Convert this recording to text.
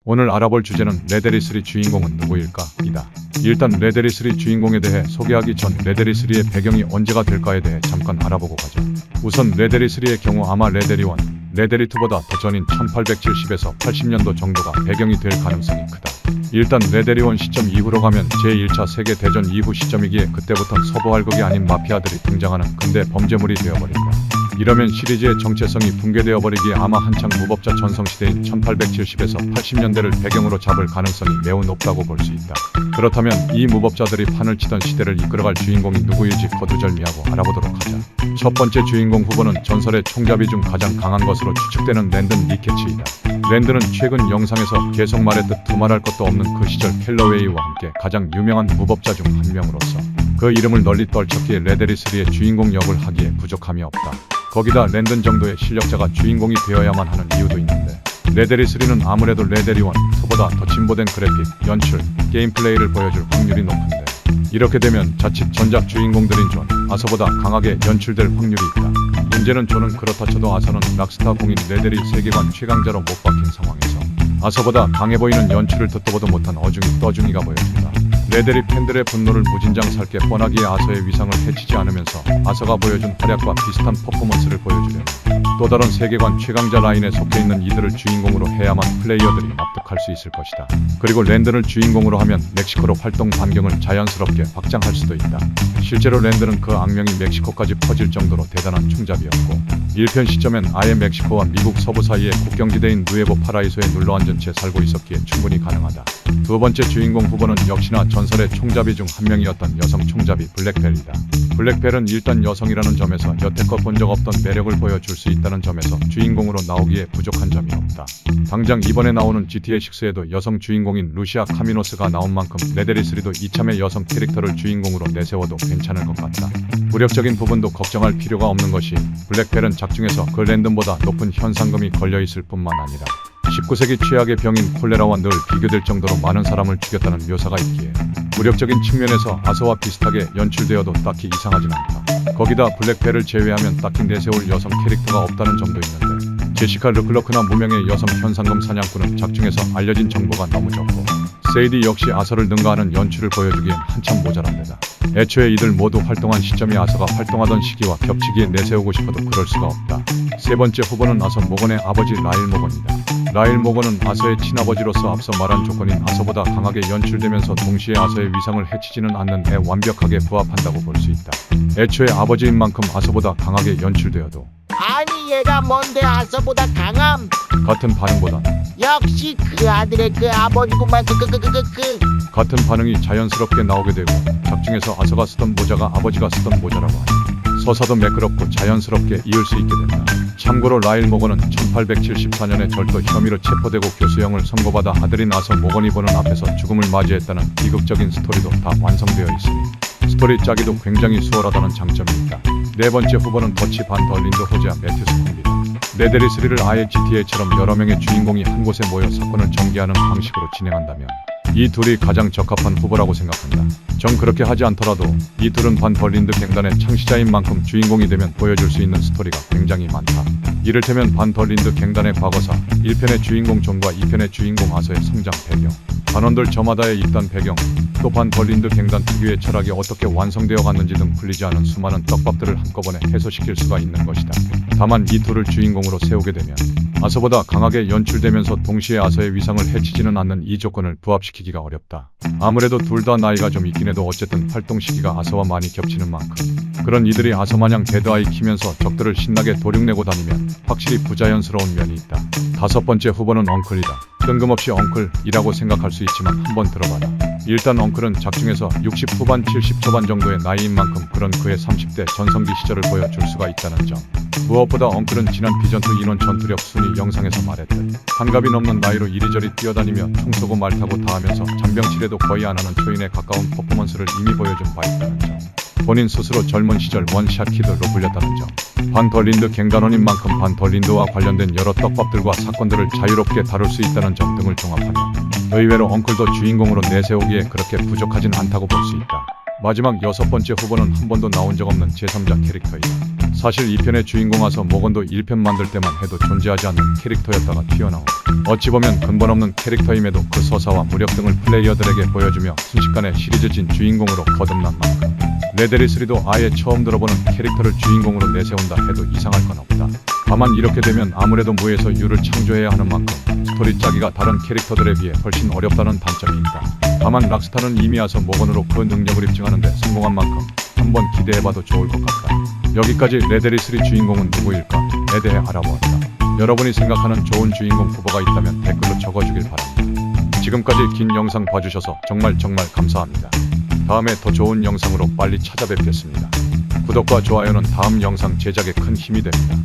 오늘 알아볼 주제는 레데리3 주인공은 누구일까? 이다. 일단 레데리3 주인공에 대해 소개하기 전 레데리3의 배경이 언제가 될까에 대해 잠깐 알아보고 가자. 우선 레데리3의 경우 아마 레데리1, 레데리2보다 더 전인 1870에서 80년도 정도가 배경이 될 가능성이 크다. 일단 레데리1 시점 이후로 가면 제1차 세계대전 이후 시점이기에 그때부턴 서부 활극이 아닌 마피아들이 등장하는 근대 범죄물이 되어버릴 거야. 이러면 시리즈의 정체성이 붕괴되어 버리기에 아마 한창 무법자 전성시대인 1870에서 80년대를 배경으로 잡을 가능성이 매우 높다고 볼 수 있다. 그렇다면 이 무법자들이 판을 치던 시대를 이끌어갈 주인공이 누구일지 거두절미하고 알아보도록 하자. 첫 번째 주인공 후보는 전설의 총잡이 중 가장 강한 것으로 추측되는 랜든 리케츠이다. 랜든은 최근 영상에서 계속 말했듯 두말할 것도 없는 그 시절 켈러웨이와 함께 가장 유명한 무법자 중 한 명으로서 그 이름을 널리 떨쳤기에 레데리3의 주인공 역을 하기에 부족함이 없다. 거기다 랜든 정도의 실력자가 주인공이 되어야만 하는 이유도 있는데 레데리3는 아무래도 레데리1, 2보다 더 진보된 그래픽, 연출, 게임 플레이를 보여줄 확률이 높은데 이렇게 되면 자칫 전작 주인공들인 존, 아서보다 강하게 연출될 확률이 있다. 문제는 존은 그렇다 쳐도 아서는 락스타 공인 레데리 세계관 최강자로 못 박힌 상황에서 아서보다 강해 보이는 연출을 듣도 보도 못한 어중이 떠중이가 보여준다. 레데리 팬들의 분노를 무진장 살게 뻔하기에 아서의 위상을 해치지 않으면서 아서가 보여준 활약과 비슷한 퍼포먼스를 보여주려면 또 다른 세계관 최강자 라인에 속해있는 이들을 주인공으로 해야만 플레이어들이 납득할 수 있을 것이다. 그리고 랜든을 주인공으로 하면 멕시코로 활동 반경을 자연스럽게 확장할 수도 있다. 실제로 랜든은 그 악명이 멕시코까지 퍼질 정도로 대단한 총잡이였고 1편 시점엔 아예 멕시코와 미국 서부 사이의 국경지대인 누에보 파라이소에 눌러앉은 채 살고 있었기에 충분히 가능하다. 두 번째 주인공 후보는 역시나 전설의 총잡이 중 한 명이었던 여성 총잡이 블랙벨이다. 블랙벨은 일단 여성이라는 점에서 여태껏 본 적 없던 매력을 보여줄 수 있다는 점에서 주인공으로 나오기에 부족한 점이 없다. 당장 이번에 나오는 GTA6에도 여성 주인공인 루시아 카미노스가 나온 만큼 레데리3도 이참에 여성 캐릭터를 주인공으로 내세워도 괜찮을 것 같다. 무력적인 부분도 걱정할 필요가 없는 것이 블랙벨은 작중에서 그 랜든보다 높은 현상금이 걸려있을 뿐만 아니라 19세기 최악의 병인 콜레라와 늘 비교될 정도로 많은 사람을 죽였다는 묘사가 있기에 무력적인 측면에서 아서와 비슷하게 연출되어도 딱히 이상하진 않다. 거기다 블랙벨을 제외하면 딱히 내세울 여성 캐릭터가 없다는 점도 있는데 제시카 르클러크나 무명의 여성 현상금 사냥꾼은 작중에서 알려진 정보가 너무 적고 세이디 역시 아서를 능가하는 연출을 보여주기엔 한참 모자란 데다 애초에 이들 모두 활동한 시점이 아서가 활동하던 시기와 겹치기에 내세우고 싶어도 그럴 수가 없다. 세 번째 후보는 아서 모건의 아버지 라일 모건이다. 라일 모건은 아서의 친아버지로서 앞서 말한 조건인 아서보다 강하게 연출되면서 동시에 아서의 위상을 해치지는 않는 데 완벽하게 부합한다고 볼 수 있다. 애초에 아버지인 만큼 아서보다 강하게 연출되어도 아니 얘가 뭔데 아서보다 강함? 같은 반응보단 역시 그 아들의 그 아버지구만 같은 반응이 자연스럽게 나오게 되고 작중에서 아서가 쓰던 모자가 아버지가 쓰던 모자라고 하니 서사도 매끄럽고 자연스럽게 이을 수 있게 된다. 참고로 라일 모건은 1874년에 절도 혐의로 체포되고 교수형을 선고받아 아들인 아서 모건이 보는 앞에서 죽음을 맞이했다는 비극적인 스토리도 다 완성되어 있으니 스토리 짜기도 굉장히 수월하다는 장점이 있다. 네 번째 후보는 더치 반 덜린드 호주와 매튜 스콤비다. 레데리3를 아예 GTA처럼 여러 명의 주인공이 한 곳에 모여 사건을 전개하는 방식으로 진행한다면 이 둘이 가장 적합한 후보라고 생각한다. 정 그렇게 하지 않더라도 이 둘은 반 덜린드 갱단의 창시자인 만큼 주인공이 되면 보여줄 수 있는 스토리가 굉장히 많다. 이를테면 반 덜린드 갱단의 과거사, 1편의 주인공 존과 2편의 주인공 아서의 성장 배경, 반원들 저마다의 입단 배경, 또 반 덜린드 갱단 특유의 철학이 어떻게 완성되어 갔는지 등 풀리지 않은 수많은 떡밥들을 한꺼번에 해소시킬 수가 있는 것이다. 다만 이 둘을 주인공으로 세우게 되면 아서보다 강하게 연출되면서 동시에 아서의 위상을 해치지는 않는 이 조건을 부합시키기가 어렵다. 아무래도 둘 다 나이가 좀 있긴 해도 어쨌든 활동 시기가 아서와 많이 겹치는 만큼 그런 이들이 아서마냥 데드아이 키면서 적들을 신나게 도륙내고 다니면 확실히 부자연스러운 면이 있다. 다섯 번째 후보는 엉클이다. 뜬금없이 엉클이라고 생각할 수 있지만 한번 들어봐라. 일단 엉클은 작중에서 60 후반 70 초반 정도의 나이인 만큼 그런 그의 30대 전성기 시절을 보여줄 수가 있다는 점. 무엇보다 엉클은 지난 비전투 인원 전투력 순위 영상에서 말했듯 한갑이 넘는 나이로 이리저리 뛰어다니며 총 쏘고 말 타고 다 하면서 잔병치레도 거의 안 하는 초인에 가까운 퍼포먼스를 이미 보여준 바 있다는 점. 본인 스스로 젊은 시절 원샷 키드로 불렸다는 점. 반 덜린드 갱단원인 만큼 반 덜린드와 관련된 여러 떡밥들과 사건들을 자유롭게 다룰 수 있다는 점 등을 종합하면 의외로 엉클도 주인공으로 내세우기에 그렇게 부족하진 않다고 볼 수 있다. 마지막 6번째 후보는 한 번도 나온 적 없는 제3자 캐릭터이다. 사실 2편의 주인공 아서 모건도 1편 만들 때만 해도 존재하지 않는 캐릭터였다가 튀어나온 어찌 보면 근본 없는 캐릭터임에도 그 서사와 무력 등을 플레이어들에게 보여주며 순식간에 시리즈진 주인공으로 거듭난 만큼 레데리3도 아예 처음 들어보는 캐릭터를 주인공으로 내세운다 해도 이상할 건 없다. 다만 이렇게 되면 아무래도 무에서 유를 창조해야 하는 만큼 스토리 짜기가 다른 캐릭터들에 비해 훨씬 어렵다는 단점이 있다. 다만 락스타는 이미 아서 모건으로 그 능력을 입증하는데 성공한 만큼 한번 기대해봐도 좋을 것 같다. 여기까지 레데리3 주인공은 누구일까에 대해 알아보았다. 여러분이 생각하는 좋은 주인공 후보가 있다면 댓글로 적어주길 바랍니다. 지금까지 긴 영상 봐주셔서 정말 감사합니다. 다음에 더 좋은 영상으로 빨리 찾아뵙겠습니다. 구독과 좋아요는 다음 영상 제작에 큰 힘이 됩니다.